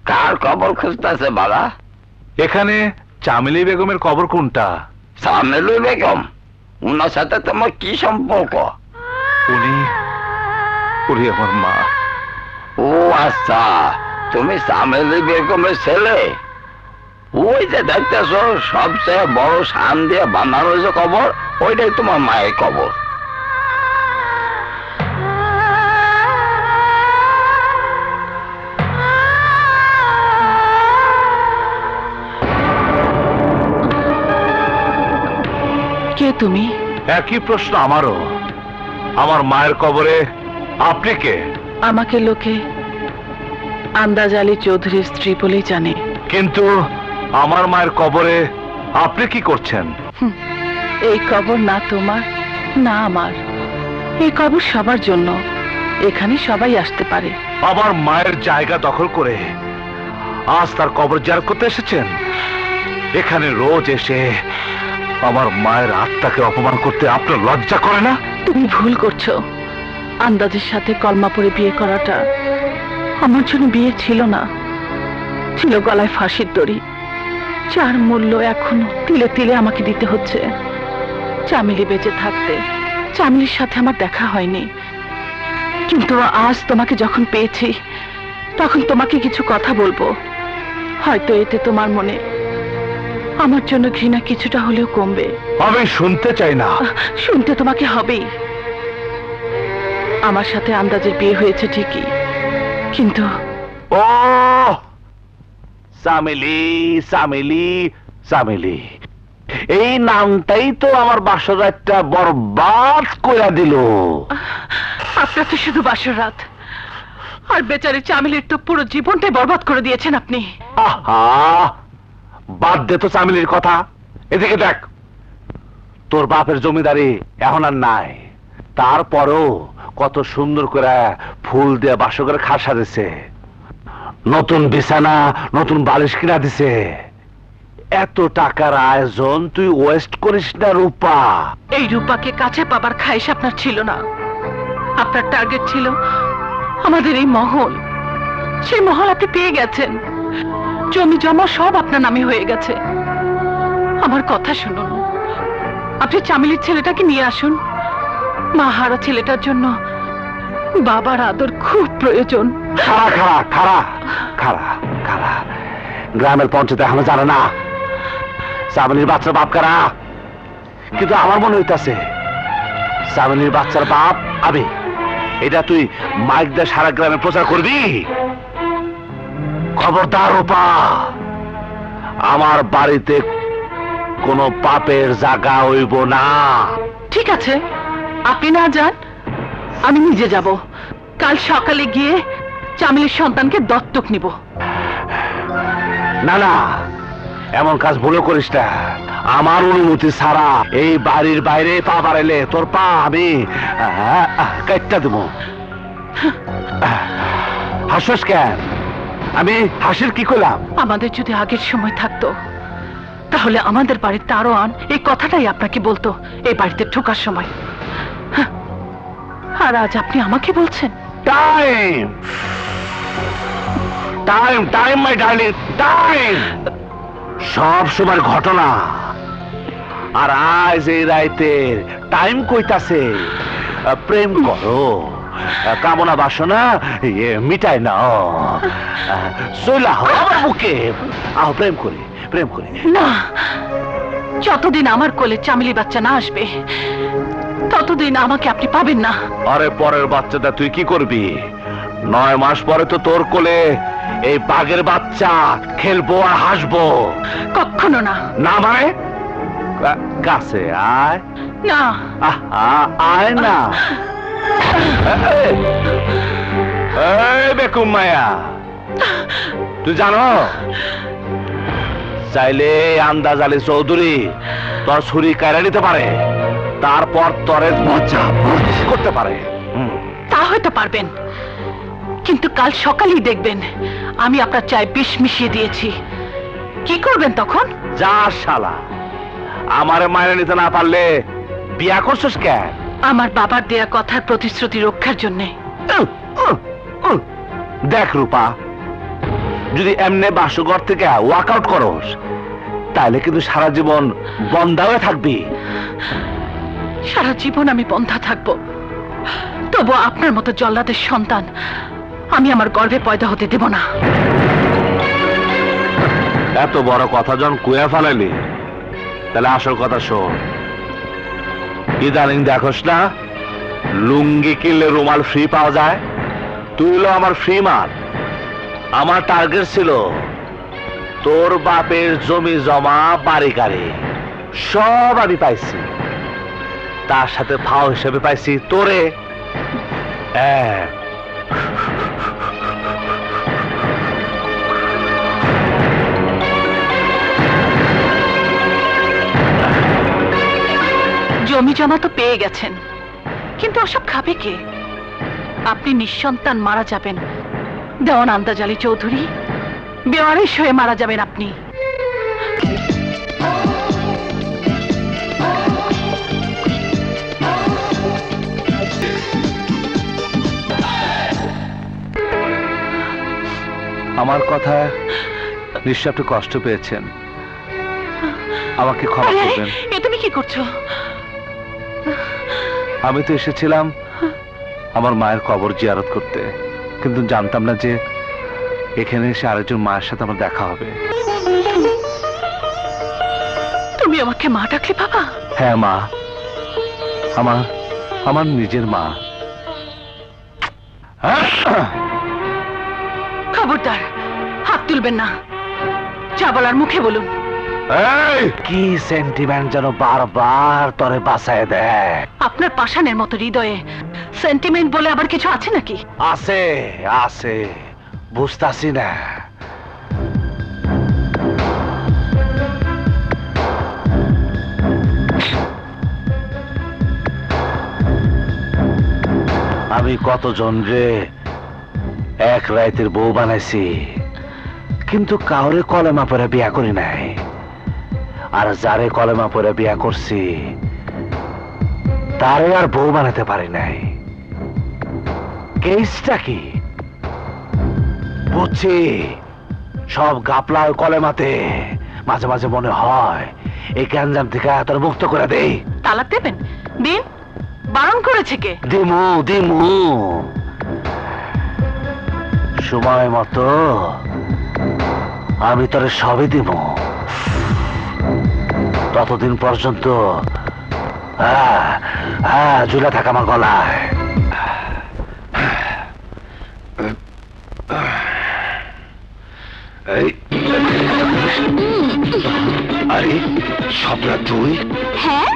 কার কবর খুঁজতেছে বাবা? এখানে চামেলি বেগমের কবর কোনটা? চামেলি বেগম? উনার সাথে তোমার কি সম্পর্ক? উনি উনি আমার মা। ও আচ্ছা, তুমি চামেলি বেগমের ছেলে? ওই যে দেখতেছ সবচেয়ে বড় শান দিয়ে বানানো যে কবর, ওইটাই তোমার মায়ের কবর। কে তুমি? একই প্রশ্ন আমারও। আমার মায়ের কবরে আপনি কে? আমাকে লোকে আন্দাজ আলী চৌধুরীর স্ত্রী বলেই জানে। কিন্তু আমার মায়ের কবরে আপনি কি করছেন? এই কবর না তোমার না আমার, এই কবর সবার জন্য। এখানে সবাই আসতে পারে। আমার মায়ের জায়গা দখল করে আজ তার কবর জিয়ারত করতে এসেছেন? এখানে রোজ এসে আমার মায়ের আত্মাকে অপমান করতে আপনার লজ্জা করে না? তুমি ভুল করছো। আন্দাজের সাথে কলমা পড়ে বিয়ে করাটা আমার জন্য বিয়ে ছিল না, ছিল গলায় ফাঁসির দড়ি, যার মূল্য এখনো তিলে তিলে আমাকে দিতে হচ্ছে। চামেলি বেঁচে থাকতে চামেলির সাথে আমার দেখা হয়নি, কিন্তু আজ তোমাকে যখন পেয়েছি তখন তোমাকে কিছু কথা বলবো। হয়তো এতে তোমার মনে আমার জন্য ঘৃণা কিছুটা হলেও কমবে। আমি শুনতে চাই না। শুনতে তোমাকে হবেই। আমার সাথে আন্দাজের বিয়ে হয়েছে ঠিকই, কিন্তু ও চামেলি, চামেলি, চামেলি, এই নামটাই তো আমার বাসর রাতটা বরবাদ কইরা দিল। আপনার তো শুধু বাসর রাত, আর বেচারি চামেলির তো পুরো জীবনটাই বরবাদ করে দিয়েছেন আপনি। আহা, বাদ দে তো চামেলির কথা। এদিকে দেখ, তোর বাপের জমিদারি এখন আর নাই, তারপরও কত সুন্দর করে ফুল দিয়ে বাসর করে খাট সাজেছে, নতুন বিছানা নতুন বালিশ কিনা দিছে। এত টাকার আয়োজন তুই ওয়েস্ট করিস না রূপা। এই রূপাকে কাছে পাবার খাইশ আপনার ছিল না। আপনার টার্গেট ছিল আমাদের এই মহল। সেই মহল আপনি পেয়ে গেছেন, জমি জমা সব আপনার নামে হয়ে গেছে। আমার কথা শুনুন, আপনি চামেলির ছেলেটাকে নিয়ে আসুন। মা হারা ছেলেটার জন্য বাবার আদর খুব প্রয়োজন। খাড়া খাড়া খাড়া খাড়া খাড়া, গ্রামের পঞ্চায়েত এখনো জানে না চামেলির বাচ্চার বাপ কারা। কিন্তু আমার মনে হইতাছে চামেলির বাচ্চার বাপ আমি। এটা তুই মাইক দিয়ে সারা গ্রামে প্রচার করবি। খবরদার রূপা, আমার বাড়িতে কোনো পাপের জায়গা হইব না। ঠিক আছে, আপনি না যান, আমি নিজে যাব। কাল সকালে গিয়ে চামেলির সন্তানকে দত্তক নিব। না না, এমন কাজ ভুলও করিস না। আমার অনুমতি ছাড়া এই বাড়ির বাইরে পা বাড়াইলে তোর পা আমি কাটটা দেব। হাসিস কেন? আমি হাসির কি করলাম? আমাদের যদি আগের সময় থাকতো তাহলে আমাদের বাড়ির দারোয়ান এই কথাটাই আপনাকে বলতো এই বাড়িতে ঢোকার সময়। হ্যাঁ, আর আজ আপনি আমাকে বলছেন time time time my darling, time. সব সময় ঘটনা, আর আজ এই রাইতের টাইম কইতাছে। প্রেম করো, কামনা বাসনা মিটাই নাও, চইলা হও আমার বুকে। আহ, প্রেম করি প্রেম করি। না, যতদিন আমার কোলে চামেলি বাচ্চা না আসবে ততদিন আমাকে আপনি পাবেন না। আরে পরের বাচ্চাটা তুই কি করবি? 9 মাস পরে তো তোর কোলে এই বাঘের বাচ্চা খেলবো আর হাসবো। কখনো না। না মানে কাছে আয়। না, আয় না। এই বেকুম মায়া, তুই জানো চাইলে আন্দাজ আলী চৌধুরী তোর ছুরি কায়রা নিতে পারে, তারপর তরে মজা করতে পারে। তা হয়তো পারবেন, কিন্তু কাল সকালেই দেখবেন আমি আপনার চায়ে বিষ মিশিয়ে দিয়েছি। কি করবেন তখন? যা শালা, আমারে মায়ের নিতে না পারলে বিয়া করছিস কেন? আমার বাবার দেয়া কথার প্রতিশ্রুতি রক্ষার জন্যে। দেখ রূপা, যদি এমনি বাসঘর থেকে ওয়ার্কআউট করস তাহলে কিন্তু সারা জীবন বন্ধা হয়ে থাকবি। সারা জীবন আমি বন্ধা থাকবো, তবু আপনার মতো জল্লাদের সন্তান আমি আমার গর্ভে পয়দা হতে দেব না। এত বড় কথা যখন কুয়া ফেলাইলি, তাহলে আসল কথা শোন। ইদানিং দেখোস না লুঙ্গি কিনলে রুমাল ফ্রি পাওয়া যায়? তুই হলো আমার ফ্রি মাল। আমার টার্গেট ছিল তোর বাপের জমি জমা বাড়ি গাড়ি সব আমি পাইছি, তার সাথে ফাও হিসেবে পাইছি তোরে। হ্যাঁ, জমি জমা তো পেয়ে গেছেন, কিন্তু ওসব খাবে কে? আপনি নিঃসন্তান মারা যাবেন, দেওয়ান আন্দাজ আলী চৌধুরী বেওয়ারিশ হয়ে মারা যাবেন আপনি। আমার কথা নিশ্চয় আপনি কষ্ট পেয়েছেন, আমাকে ক্ষমা করবেন। এ তুমি কি করছো? আমি তো এসেছিলাম আমার মায়ের কবর জিয়ারত করতে, কিন্তু জানতাম না যে এখানে এসে আরেকজন মায়ের সাথে আমার দেখা হবে। তুমি আমাকে মা ডাকলে বাবা? হ্যাঁ মা, আমার আমার নিজের মা। খবরদার, হাত তুলবেন না, যা বলার মুখে বলুন। এই, কি সেন্টিমেন্ট যেন বারবার তরে বাঁচায় দেয়। আপনার পাষাণের মতো হৃদয়ে সেন্টিমেন্ট বলে আবার কিছু আছে নাকি? আছে আছে, বুঝতাছি না। আমি কতজন রে এক রাইতের বউ বানাইছি, কিন্তু কাউরে কলেমা পরে বিয়া করি নাই। আর যারে কলেমা পরে বিয়া করছি তারে আর বউ বানাতে পারি নাই। কেসটা কি বুঝছি, সব গাপলা ওই কলেমাতে। মাঝে মাঝে মনে হয় এই গ্যাঞ্জাম থেকে তোর মুক্ত করে দেই। তালাক দেবেন? দিন, বারণ করেছে কে? দিমু দিমু, সময় মতো আমি তোরে সবই দিব। ততদিন পর্যন্ত ঝুলে থাক আমার গলায়। আরে স্বপ্না তুই? হ্যাঁ,